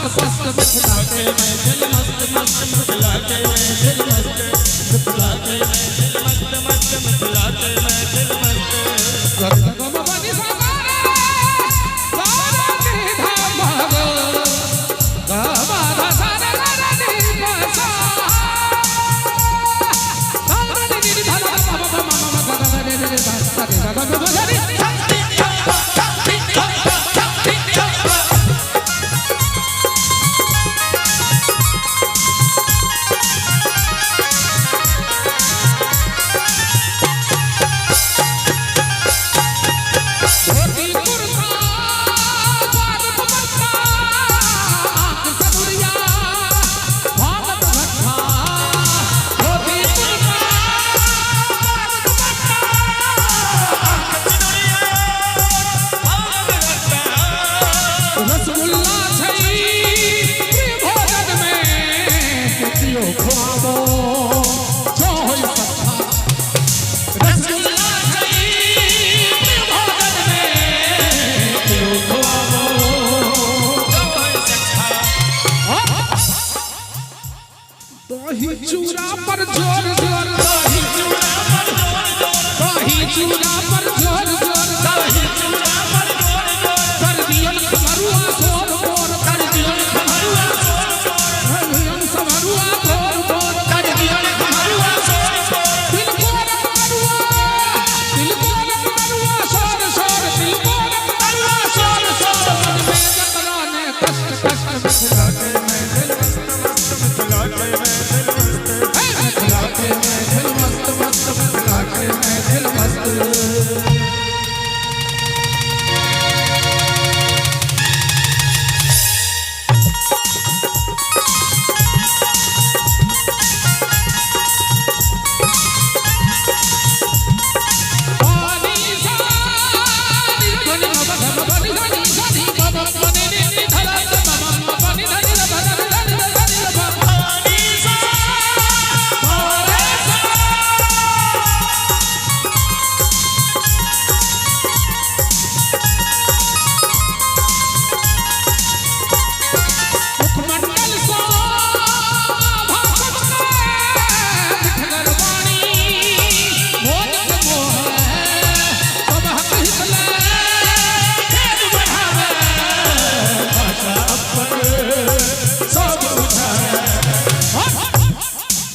पस्त मिथिला के महफिल मस्त मस्त मिथिला के महफिल मस्त मिथिला के महफिल मस्त मस्त मिथिला के महफिल मस्त गम बनी सारे सारे निधा भागो गमाधा सारे रे निसा सारे निधा बाबा मामा रे रे सारे रे चूड़ा पर जोर जोर दही चूड़ा पर जोर जोर दही चूड़ा पर जोर जोर दही चूड़ा पर जोर जोर कर दियन समरुआ सोर बोर कर दियन समरुआ सोर सोर कर दियन समरुआ बोर बोर कर दियन समरुआ सोर सोर दिल को मरुआ सोर सोर दिल को मरुआ सोर सोर मन में जकरा ने कष्ट कष्ट मिथिला के महफिल मस्त मस्त मिथिला के महफिल मस्त मस्त मिथिला के महफिल मस्त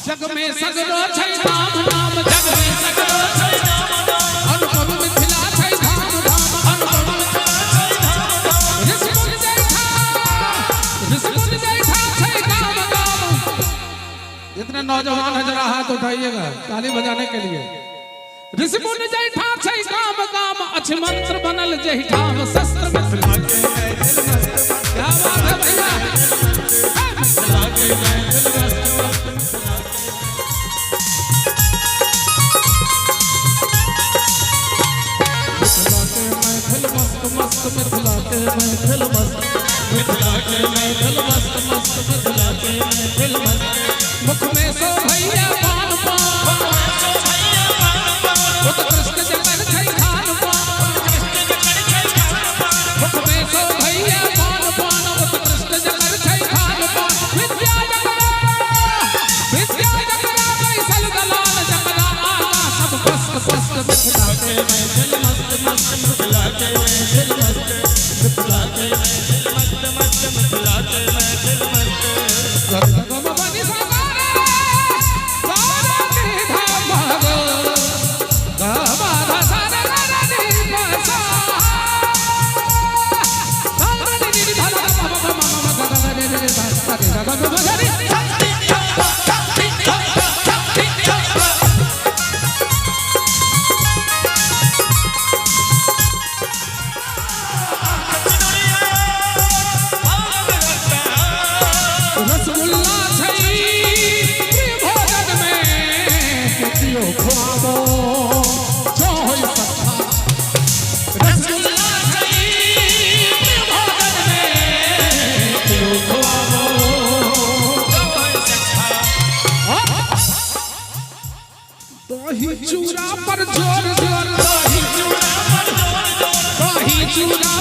जग में सगरो छै नाम नाम जग में सगरो छै नाम नाम अनुपम मिथिला छै धाम धाम अनुपम मिथिला छै धाम धाम ऋषिमुनि जैठा छै गाम गाम। जितने नौजवान हैं जरा हाथ उठाइएगा ताली बजाने के लिए। ऋषिमुनि जैठा छै गाम गाम अच्छ मंत्र बनल जैठा शस्त्र मिथिला के महफिल मस्त क्या बात है भैया मिथिला के महफिल मस्त मस्त मिथिला के महफिल मस्त मिथिला के महफिल मस्त मस्त मिथिला के महफिल मस्त मुख में सो भैया पान पान उत्कृष्ट जगत छै खान पान मुख में सो भैया पान पान उत्कृष्ट जगत छै खान पान विद्या जगरा बैसल दलाल जगरा आला सब पस्त पस्त मिथिला के महफिल मस्त मस्त मिथिला के महफिल मस्त मिथिला के महफिल मस्त मस्त मिथिला के महफिल मस्त गम बनी सारे सारे निधा भागो गमाधा सारे रे निसा सारे निधा बाबा मामा रे रे सारे गम बनी दही चूड़ा पर जोर जोर दही चूड़ा पर जोर जोर दही चूड़ा